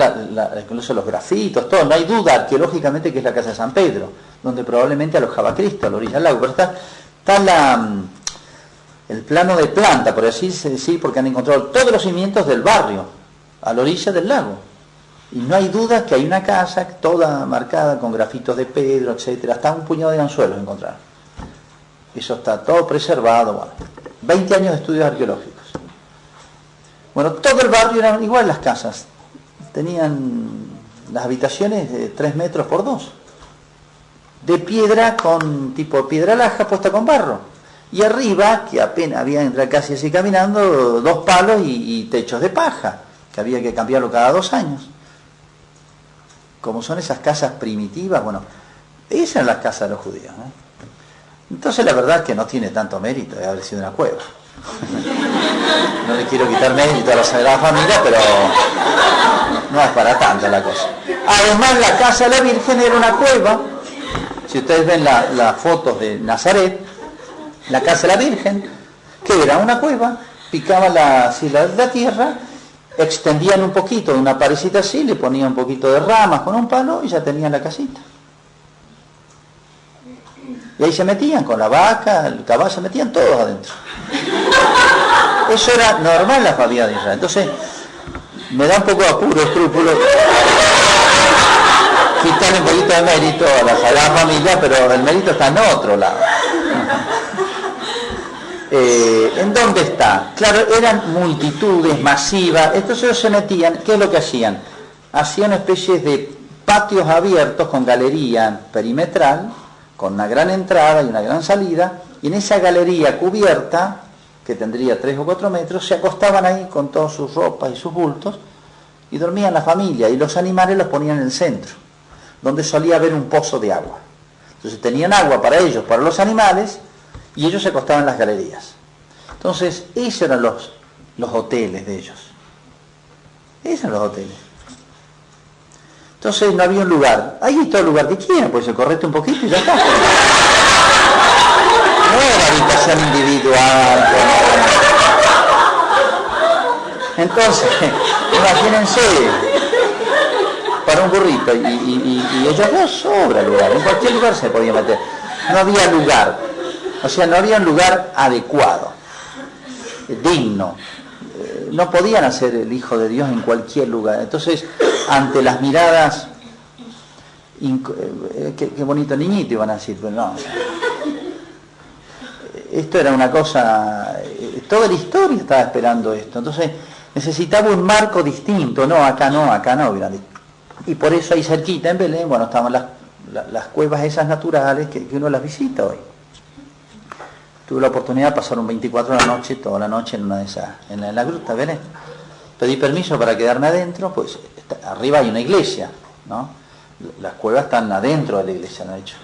incluso los grafitos, todo, no hay duda arqueológicamente que es la casa de San Pedro, donde probablemente alojaba a Cristo a la orilla del lago, pero está el plano de planta, por así decir, porque han encontrado todos los cimientos del barrio a la orilla del lago, y no hay duda que hay una casa toda marcada con grafitos de Pedro, etcétera, hasta un puñado de anzuelos encontraron. Eso está todo preservado, bueno, 20 años de estudios arqueológicos. Bueno, todo el barrio eran igual las casas. Tenían las habitaciones de 3 metros por 2. De piedra con tipo piedra laja puesta con barro. Y arriba, que apenas había entrar casi así caminando, 2 palos y techos de paja, que había que cambiarlo cada 2 años. Como son esas casas primitivas, bueno, esas eran las casas de los judíos. Entonces la verdad es que no tiene tanto mérito de haber sido una cueva. No le quiero quitar mérito a la Sagrada Familia, pero no es para tanto la cosa. Además, la casa de la Virgen era una cueva. Si ustedes ven las fotos de Nazaret, la casa de la Virgen, que era una cueva, picaban la tierra, extendían un poquito de una parecita así, le ponían un poquito de ramas con un palo y ya tenían la casita. Y ahí se metían con la vaca, el caballo, se metían todos adentro. Eso era normal en la familia de Israel. Entonces, me da un poco de apuro, escrúpulo, quitarle un poquito de mérito a la Sagrada Familia, pero el mérito está en otro lado. ¿En dónde está? Claro, eran multitudes masivas. Entonces ellos se metían, ¿qué es lo que hacían? Hacían especies de patios abiertos con galería perimetral, con una gran entrada y una gran salida, y en esa galería cubierta, que tendría 3 o 4 metros, se acostaban ahí con todas sus ropas y sus bultos, y dormían la familia, y los animales los ponían en el centro, donde solía haber un pozo de agua. Entonces tenían agua para ellos, para los animales, y ellos se acostaban en las galerías. Entonces, esos eran los hoteles de ellos. Esos eran los hoteles. Entonces no había un lugar. Ahí está el lugar que quieran, pues se correte un poquito y ya está. No era habitación individual. Entonces, imagínense, para un burrito, y ellos no sobra lugar, en cualquier lugar se podía meter. No había lugar, o sea, no había un lugar adecuado, digno. No podían hacer el Hijo de Dios en cualquier lugar. Entonces, ante las miradas, qué bonito niñito iban a decir, pero no. Esto era una cosa, toda la historia estaba esperando esto. Entonces, necesitaba un marco distinto. No, acá no, hubieran dicho. Y por eso ahí cerquita en Belén, bueno, estaban las cuevas esas naturales que uno las visita hoy. Tuve la oportunidad de pasar un 24 de la noche, toda la noche en una de esas, en la gruta, Belén. Pedí permiso para quedarme adentro, pues arriba hay una iglesia, ¿no? Las cuevas están adentro de la iglesia, ¿no? De hecho.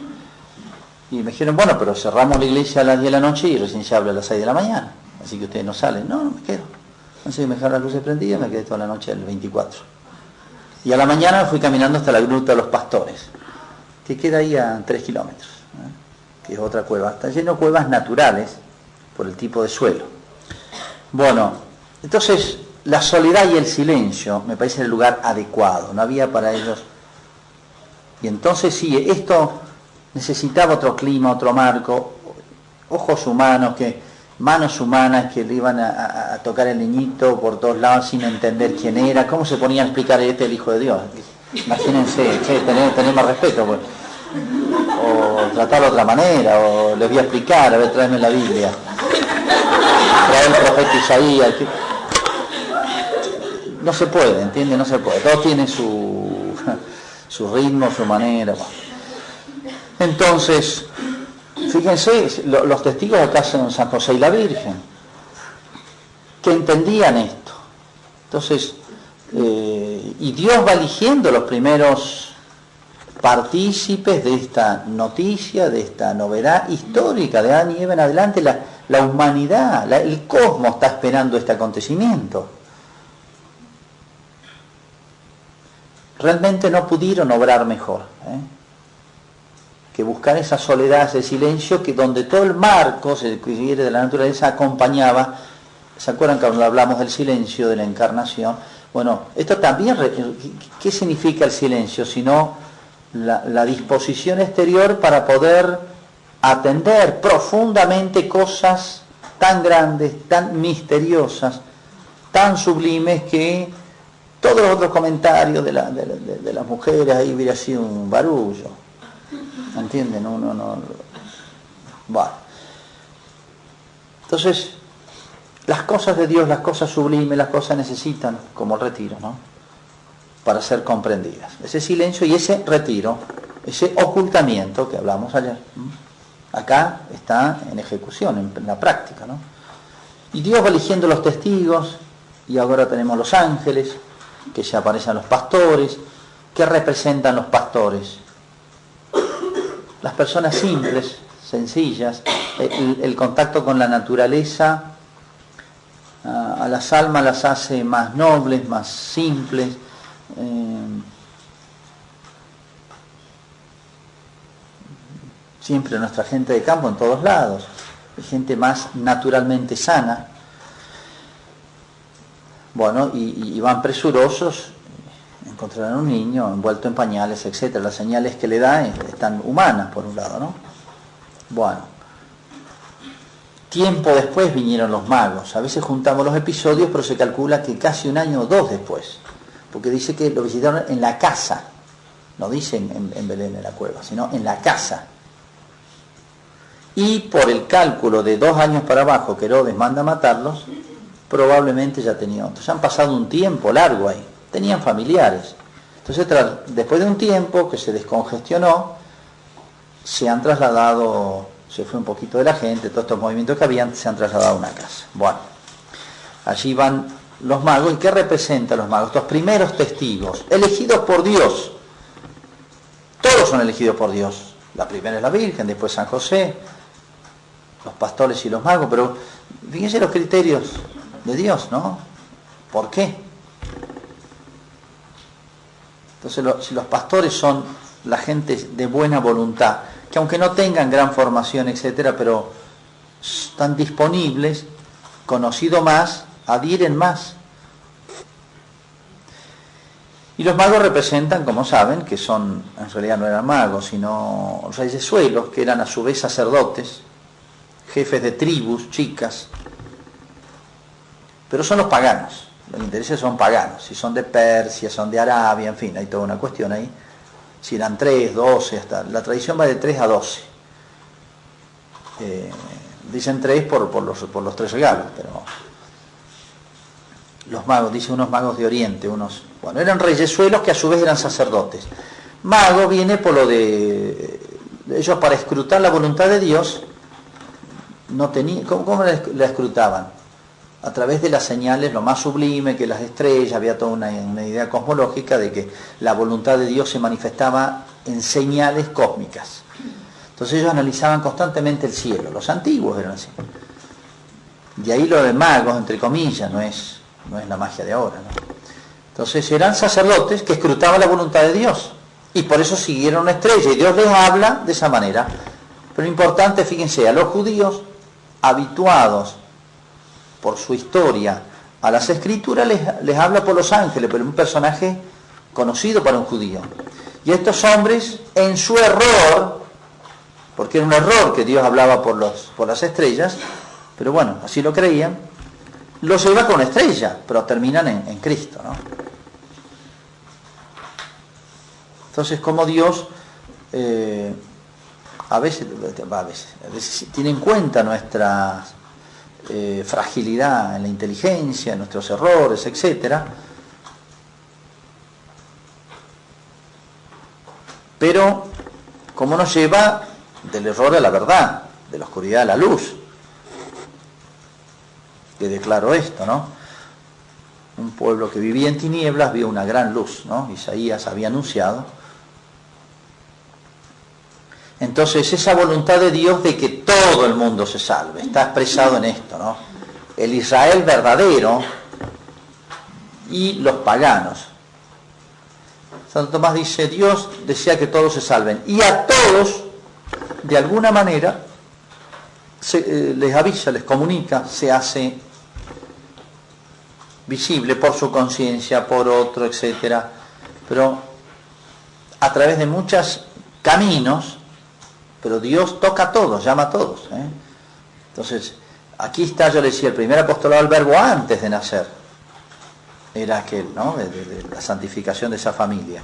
Y me dijeron, bueno, pero cerramos la iglesia a las 10 de la noche y recién se habla a las 6 de la mañana. Así que ustedes no salen. No, me quedo. Entonces me dejaron las luces prendidas y me quedé toda la noche el 24. Y a la mañana fui caminando hasta la gruta de los pastores, que queda ahí a 3 kilómetros, ¿no? Que es otra cueva. Está lleno de cuevas naturales por el tipo de suelo. Bueno, entonces la soledad y el silencio me parece el lugar adecuado. No había para ellos. Y entonces sí, esto necesitaba otro clima, otro marco, ojos humanos, manos humanas que le iban a tocar el niñito por todos lados sin entender quién era. ¿Cómo se ponía a explicar el Hijo de Dios? Imagínense, tener más respeto, pues. O tratarlo de otra manera, o les voy a explicar, a ver, tráeme la Biblia, traer el profeta Isaías. No se puede, ¿entiende? No se puede. Todo tiene su ritmo, su manera. Entonces, fíjense, los testigos acá son San José y la Virgen, que entendían esto. Entonces, y Dios va eligiendo los primeros partícipes de esta noticia, de esta novedad histórica de Adán y Eva en adelante. La humanidad, el cosmos está esperando este acontecimiento. Realmente no pudieron obrar mejor, que buscar esa soledad, ese silencio, que donde todo el marco, si quiere, de la naturaleza acompañaba. ¿Se acuerdan cuando hablamos del silencio, de la encarnación? Bueno, esto también, ¿qué significa el silencio? Sino la disposición exterior para poder atender profundamente cosas tan grandes, tan misteriosas, tan sublimes, que todos los otros comentarios de las mujeres ahí hubiera sido un barullo. ¿Entienden? No. Bueno. Entonces, las cosas de Dios, las cosas sublimes, las cosas necesitan como el retiro, ¿no? Para ser comprendidas. Ese silencio y ese retiro, ese ocultamiento que hablamos ayer, acá está en ejecución, en la práctica, ¿no? Y Dios va eligiendo los testigos, y ahora tenemos los ángeles, que ya aparecen los pastores. ¿Qué representan los pastores? Las personas simples, sencillas, el contacto con la naturaleza a las almas las hace más nobles, más simples. Siempre nuestra gente de campo en todos lados, gente más naturalmente sana. Bueno, y van presurosos, encontrarán un niño envuelto en pañales, etcétera. Las señales que le da están humanas, por un lado, ¿no? Bueno, tiempo después vinieron los magos. A veces juntamos los episodios, pero se calcula que casi un año o dos después, porque dice que lo visitaron en la casa, no dice en Belén, en la cueva, sino en la casa. Y por el cálculo de 2 años para abajo, que Herodes manda matarlos, probablemente ya tenían otros. Ya han pasado un tiempo largo ahí, tenían familiares. Entonces, después de un tiempo que se descongestionó, se han trasladado, se fue un poquito de la gente, todos estos movimientos que habían, se han trasladado a una casa. Bueno, allí van los magos. ¿Y qué representan los magos? Estos primeros testigos, elegidos por Dios. Todos son elegidos por Dios. La primera es la Virgen, después San José, los pastores y los magos. Pero fíjense los criterios de Dios, ¿no? ¿Por qué? Entonces los pastores son la gente de buena voluntad, que aunque no tengan gran formación, etcétera, pero están disponibles, conocido más, adhieren más. Y los magos representan, como saben, que son, en realidad no eran magos, sino reyesuelos, que eran a su vez sacerdotes, jefes de tribus, chicas, pero son los paganos. Los intereses son paganos, si son de Persia, son de Arabia, en fin, hay toda una cuestión ahí. Si eran 3, 12, hasta la tradición va de 3 a 12. Dicen 3 por los 3 regalos, pero los magos, dicen unos magos de Oriente, bueno, eran reyesuelos que a su vez eran sacerdotes. Mago viene por lo de ellos, para escrutar la voluntad de Dios, no tenían, ¿cómo la escrutaban? A través de las señales, lo más sublime, que las estrellas, había toda una idea cosmológica de que la voluntad de Dios se manifestaba en señales cósmicas. Entonces ellos analizaban constantemente el cielo, los antiguos eran así. De ahí lo de magos, entre comillas, no es la magia de ahora, ¿no? Entonces eran sacerdotes que escrutaban la voluntad de Dios, y por eso siguieron una estrella, y Dios les habla de esa manera. Pero importante, fíjense, a los judíos, habituados por su historia a las escrituras, les habla por los ángeles, pero un personaje conocido para un judío. Y estos hombres, en su error, porque era un error que Dios hablaba por las estrellas, pero bueno, así lo creían, los lleva con estrella, pero terminan en Cristo, ¿no? Entonces, como Dios a veces tiene en cuenta nuestra fragilidad en la inteligencia, nuestros errores, etcétera, pero como nos lleva del error a la verdad, de la oscuridad a la luz, que declaró esto, ¿no? Un pueblo que vivía en tinieblas vio una gran luz, ¿no? Isaías había anunciado. Entonces, esa voluntad de Dios de que todo el mundo se salve está expresado en esto, ¿no? El Israel verdadero y los paganos. Santo Tomás dice, Dios desea que todos se salven, y a todos, de alguna manera, les avisa, les comunica, se hace visible por su conciencia, por otro, etcétera, pero a través de muchos caminos. Pero Dios toca a todos, llama a todos, ¿eh? Entonces, aquí está, yo le decía, el primer apostolado del Verbo antes de nacer. Era aquel, ¿no? De la santificación de esa familia.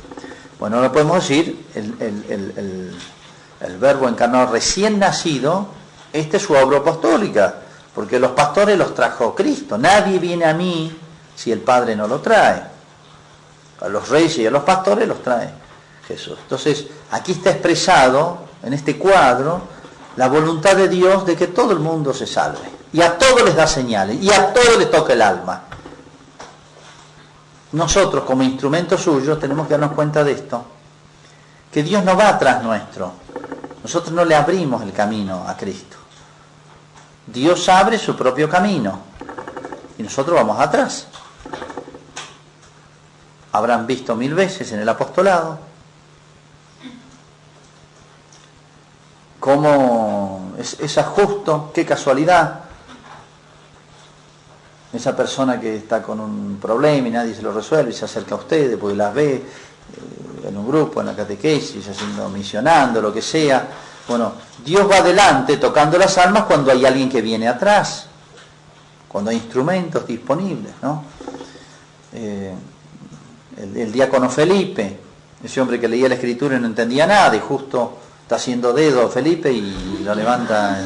Bueno, ahora podemos decir, el Verbo encarnado recién nacido, esta es su obra apostólica, porque los pastores los trajo Cristo. Nadie viene a mí si el Padre no lo trae. A los reyes y a los pastores los trae Jesús. Entonces, aquí está expresado, en este cuadro, la voluntad de Dios de que todo el mundo se salve. Y a todos les da señales, y a todos les toca el alma. Nosotros, como instrumento suyo, tenemos que darnos cuenta de esto, que Dios no va atrás nuestro. Nosotros no le abrimos el camino a Cristo. Dios abre su propio camino, y nosotros vamos atrás. Habrán visto 1000 veces en el apostolado cómo es justo, qué casualidad. Esa persona que está con un problema y nadie se lo resuelve y se acerca a ustedes porque las ve en un grupo, en la catequesis, misionando, lo que sea. Bueno, Dios va adelante tocando las almas cuando hay alguien que viene atrás, cuando hay instrumentos disponibles, ¿no? El diácono Felipe, ese hombre que leía la escritura y no entendía nada, y justo está haciendo dedo Felipe y lo levanta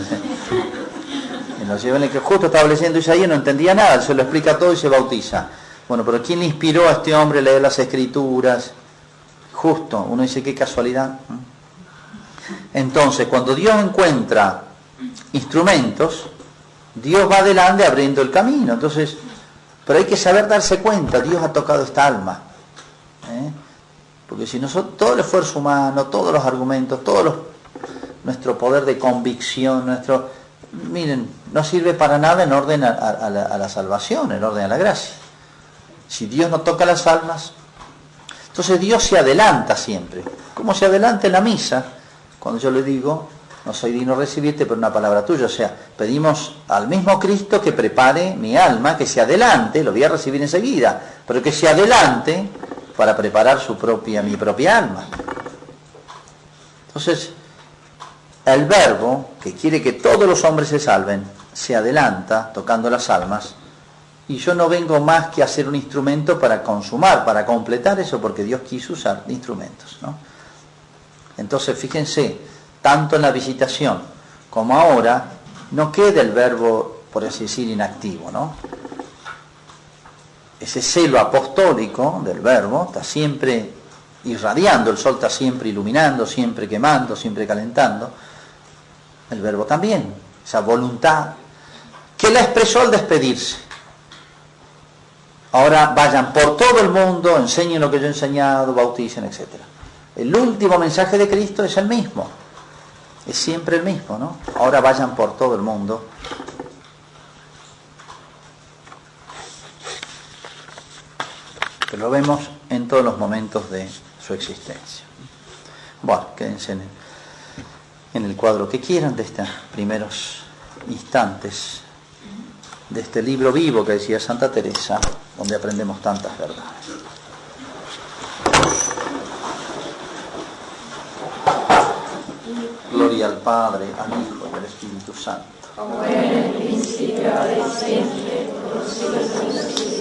y lo lleva en el que justo estaba leyendo Isaías, no entendía nada, se lo explica todo y se bautiza. Bueno, pero ¿quién le inspiró a este hombre a leer las escrituras? Justo, uno dice, qué casualidad. Entonces, cuando Dios encuentra instrumentos, Dios va adelante abriendo el camino. Entonces, pero hay que saber darse cuenta, Dios ha tocado esta alma, ¿eh? Porque si nosotros, todo el esfuerzo humano, todos los argumentos, nuestro poder de convicción, miren, no sirve para nada en orden a la salvación, en orden a la gracia. Si Dios no toca las almas, entonces Dios se adelanta siempre. ¿Cómo se adelanta en la misa? Cuando yo le digo, no soy digno de recibirte, pero una palabra tuya. O sea, pedimos al mismo Cristo que prepare mi alma, que se adelante, lo voy a recibir enseguida, pero que se adelante para preparar mi propia alma. Entonces, el Verbo, que quiere que todos los hombres se salven, se adelanta tocando las almas, y yo no vengo más que a ser un instrumento para consumar, para completar eso, porque Dios quiso usar instrumentos, ¿no? Entonces, fíjense, tanto en la visitación como ahora, no queda el Verbo, por así decir, inactivo, ¿no? Ese celo apostólico del Verbo está siempre irradiando, el sol está siempre iluminando, siempre quemando, siempre calentando. El Verbo también, esa voluntad que la expresó al despedirse. Ahora vayan por todo el mundo, enseñen lo que yo he enseñado, bauticen, etc. El último mensaje de Cristo es el mismo. Es siempre el mismo, ¿no? Ahora vayan por todo el mundo. Que lo vemos en todos los momentos de su existencia. Bueno, quédense en el cuadro que quieran de estos primeros instantes de este libro vivo que decía Santa Teresa, donde aprendemos tantas verdades. Gloria al Padre, al Hijo y al Espíritu Santo. Como en el principio, ahora y siempre, por los siglos de los siglos.